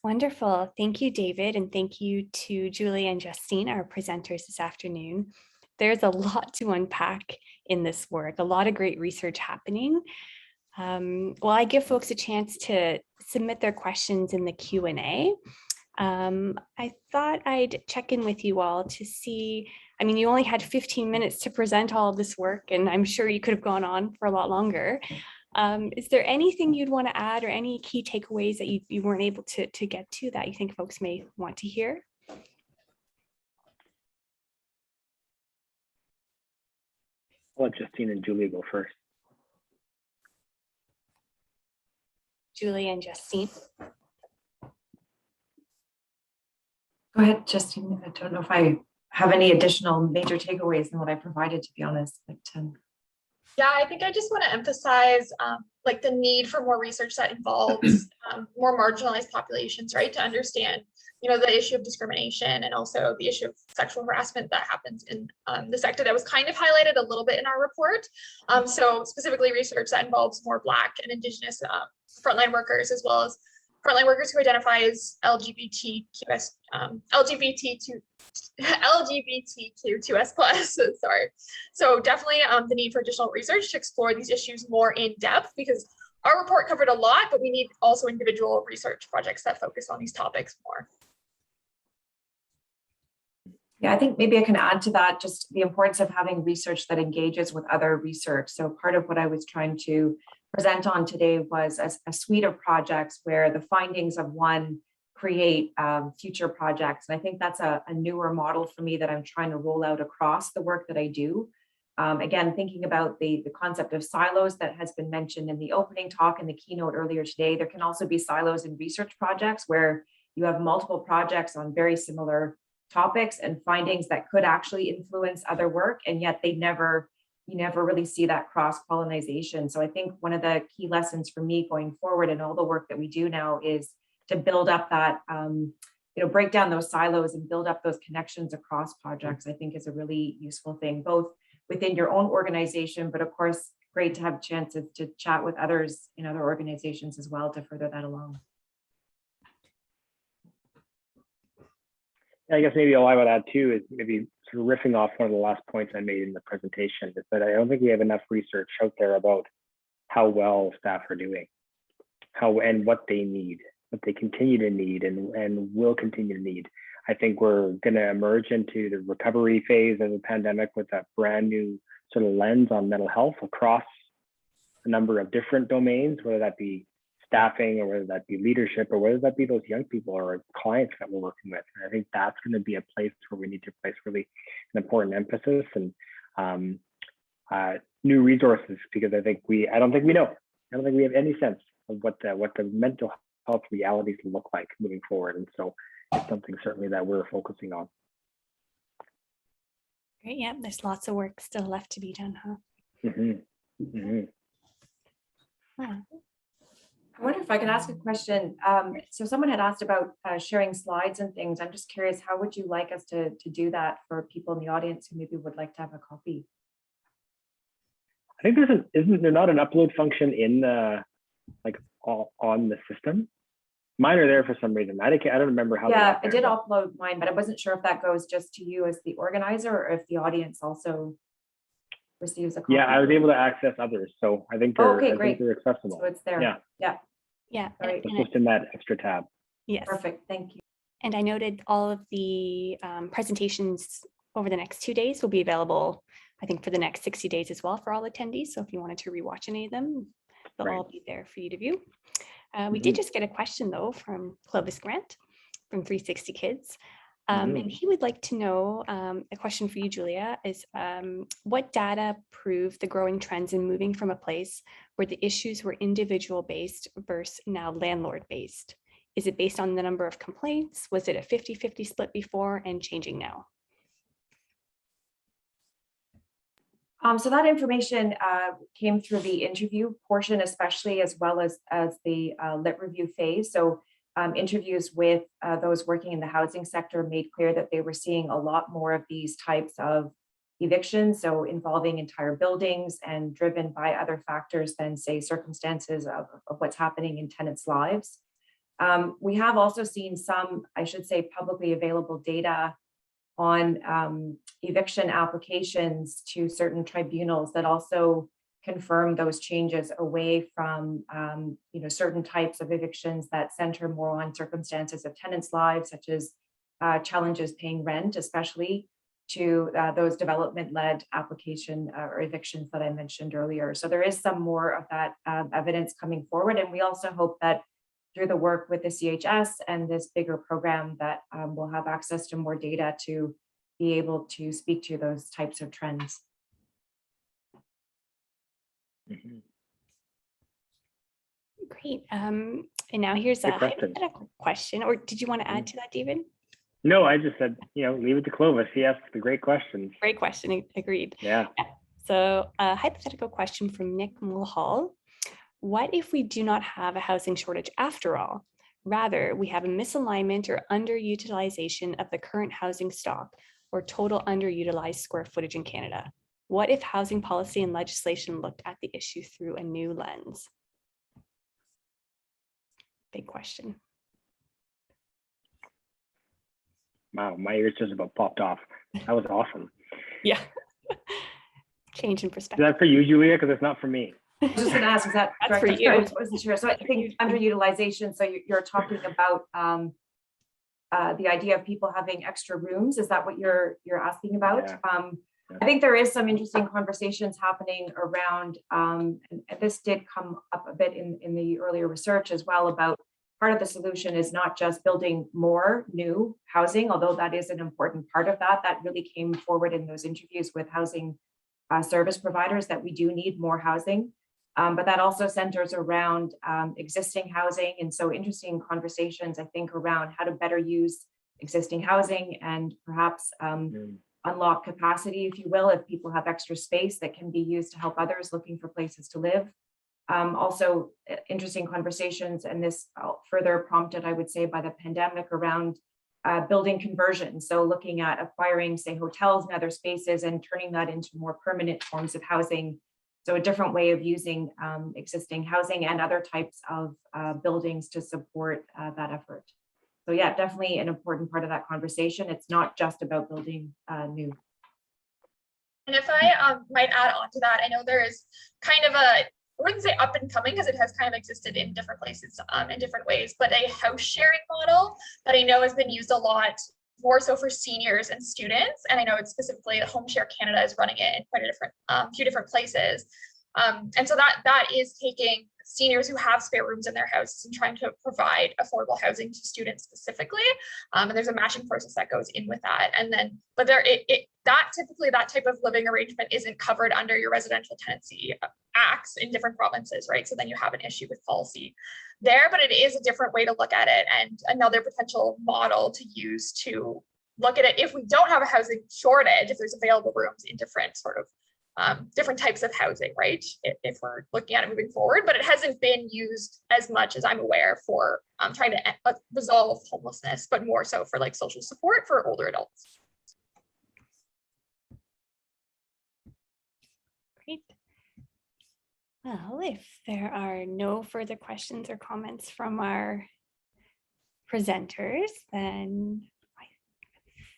Wonderful. Thank you, David. And thank you to Julie and Justine, our presenters this afternoon. There's a lot to unpack in this work, a lot of great research happening. While I give folks a chance to submit their questions in the Q&A, I thought I'd check in with you all to see, I mean, you only had 15 minutes to present all of this work, and I'm sure you could have gone on for a lot longer. Is there anything you'd want to add or any key takeaways that you weren't able to get to that you think folks may want to hear? I'll let Justine and Julie go first. Julie and Justine. Go ahead, Justine. I don't know if I have any additional major takeaways than what I provided, to be honest. But yeah, I think I just want to emphasize like the need for more research that involves more marginalized populations, right? To understand, the issue of discrimination and also the issue of sexual harassment that happens in the sector that was kind of highlighted a little bit in our report. So specifically research that involves more Black and Indigenous frontline workers, as well as frontline workers who identify as LGBTQ2S+. Sorry. So definitely the need for additional research to explore these issues more in depth, because our report covered a lot, but we need also individual research projects that focus on these topics more. yeah, I think maybe I can add to that just the importance of having research that engages with other research. So part of what I was trying to present on today was a suite of projects where the findings of one create future projects. And I think that's a newer model for me that I'm trying to roll out across the work that I do. Again, thinking about the concept of silos that has been mentioned in the opening talk and the keynote earlier today, there can also be silos in research projects where you have multiple projects on very similar topics and findings that could actually influence other work, and yet you never really see that cross-pollination. So I think one of the key lessons for me going forward in all the work that we do now is to build up that, break down those silos and build up those connections across projects. I think is a really useful thing, both within your own organization, but of course, great to have chances to chat with others in other organizations as well to further that along. I guess maybe all I would add too is maybe sort of riffing off one of the last points I made in the presentation, is that I don't think we have enough research out there about how well staff are doing, and what they need, what they continue to need and will continue to need. I think we're going to emerge into the recovery phase of the pandemic with that brand new sort of lens on mental health across a number of different domains, whether that be staffing or whether that be leadership or whether that be those young people or clients that we're working with. And I think that's going to be a place where we need to place really an important emphasis and new resources, because I don't think we have any sense of what the mental health realities look like moving forward. And so it's something certainly that we're focusing on. Great. Yeah, there's lots of work still left to be done, huh? Mm-hmm. Mm-hmm. Yeah. I wonder if I could ask a question. So someone had asked about sharing slides and things. I'm just curious, how would you like us to do that for people in the audience who maybe would like to have a copy? I think isn't there not an upload function in on the system? Mine are there for some reason. I don't remember how. Yeah, I did upload mine, but I wasn't sure if that goes just to you as the organizer or if the audience also receives a copy. Yeah, I was able to access others, so I think they're they're accessible. So it's there. Yeah. Right. It's just in that extra tab. Yes. Perfect. Thank you. And I noted all of the presentations over the next 2 days will be available, I think, for the next 60 days as well for all attendees. So if you wanted to rewatch any of them, they'll all be there for you to view. We did just get a question though from Clovis Grant from 360 Kids. And he would like to know, a question for you, Julia, is what data prove the growing trends in moving from a place where the issues were individual based versus now landlord based? Is it based on the number of complaints? Was it a 50-50 split before and changing now? So that information came through the interview portion, especially as well as the lit review phase. So interviews with those working in the housing sector made clear that they were seeing a lot more of these types of evictions, so involving entire buildings and driven by other factors than, say, circumstances of what's happening in tenants' lives. We have also seen some, I should say, publicly available data on eviction applications to certain tribunals that also confirm those changes away from certain types of evictions that center more on circumstances of tenants' lives, such as challenges paying rent, especially to those development-led application or evictions that I mentioned earlier. So there is some more of that evidence coming forward. And we also hope that through the work with the CHS and this bigger program that we'll have access to more data to be able to speak to those types of trends. Mhm. Great. And now here's a Good question. hypothetical question. Or did you want to add to that, David? No, I just said, leave it to Clovis. He asks the great questions. Great question. Agreed. Yeah. So a hypothetical question from Nick Mulhall. What if we do not have a housing shortage after all? Rather, we have a misalignment or underutilization of the current housing stock or total underutilized square footage in Canada. What if housing policy and legislation looked at the issue through a new lens? Big question. Wow, my ears just about popped off. That was awesome. Yeah. Change in Is perspective. that for you, Julia? Because it's not for me. I was just going to ask, is that That's correct? for you. I wasn't sure. So I think underutilization, so you're talking about the idea of people having extra rooms. Is that what you're asking about? Yeah. I think there is some interesting conversations happening around, and this did come up a bit in the earlier research as well, about part of the solution is not just building more new housing, although that is an important part of that. That really came forward in those interviews with housing service providers, that we do need more housing. But that also centers around existing housing. And so interesting conversations, I think, around how to better use existing housing and perhaps unlock capacity, if you will, if people have extra space that can be used to help others looking for places to live. Also interesting conversations, and this further prompted, I would say, by the pandemic around building conversion. So looking at acquiring, say, hotels and other spaces and turning that into more permanent forms of housing. So a different way of using existing housing and other types of buildings to support that effort. So yeah, definitely an important part of that conversation. It's not just about building new. And if I might add on to that, I know there is kind of I wouldn't say up and coming, because it has kind of existed in different places in different ways, but a house sharing model that I know has been used a lot, more so for seniors and students. And I know it's specifically Home Share Canada is running it in quite a different, few different places. And so that is taking seniors who have spare rooms in their houses and trying to provide affordable housing to students specifically. And there's a matching process that goes in with that. And then, but typically that type of living arrangement isn't covered under your residential tenancy acts in different provinces, right? So then you have an issue with policy there, but it is a different way to look at it and another potential model to use to look at it if we don't have a housing shortage, if there's available rooms in different sort of different types of housing, right? If we're looking at it moving forward, but it hasn't been used as much as I'm aware for trying to resolve homelessness, but more so for like social support for older adults. Great. Well, if there are no further questions or comments from our presenters, then I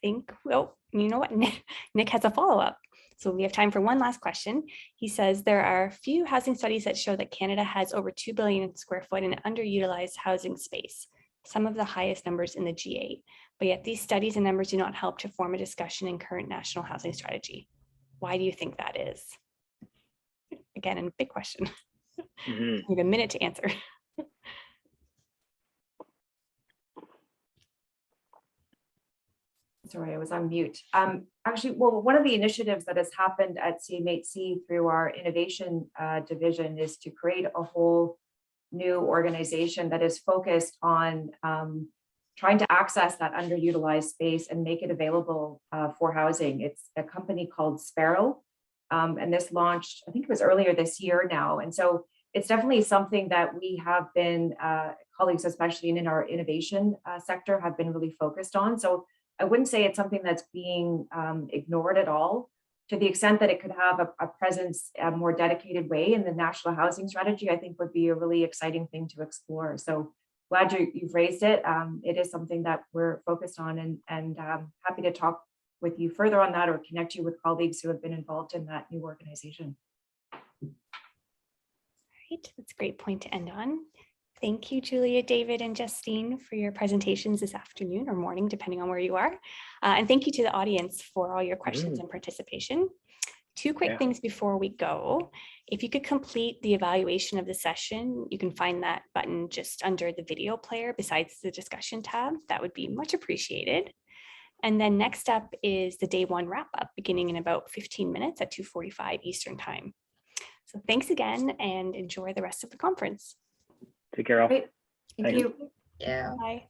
think, well, you know what, Nick has a follow-up. So we have time for one last question. He says, there are few housing studies that show that Canada has over 2 billion square foot in underutilized housing space, some of the highest numbers in the G8, but yet these studies and numbers do not help to form a discussion in current national housing strategy. Why do you think that is? Again, a big question. You have a minute to answer. Sorry, I was on mute. Actually, well, one of the initiatives that has happened at CMHC through our innovation division is to create a whole new organization that is focused on trying to access that underutilized space and make it available for housing. It's a company called Sparrow, and this launched, I think it was earlier this year now. And so it's definitely something that we have been, colleagues, especially in our innovation sector, have been really focused on. So I wouldn't say it's something that's being ignored at all. To the extent that it could have a presence, a more dedicated way in the national housing strategy, I think would be a really exciting thing to explore. So glad you've raised it. It is something that we're focused on, and happy to talk with you further on that or connect you with colleagues who have been involved in that new organization. Right, that's a great point to end on. Thank you, Julia, David, and Justine for your presentations this afternoon or morning, depending on where you are. And thank you to the audience for all your questions and participation. Two quick things before we go. If you could complete the evaluation of the session, you can find that button just under the video player besides the discussion tab. That would be much appreciated. And then next up is the day one wrap up beginning in about 15 minutes at 2:45 Eastern time. So thanks again and enjoy the rest of the conference. Take care, all. Great. Thank Thanks. you. Yeah. Bye.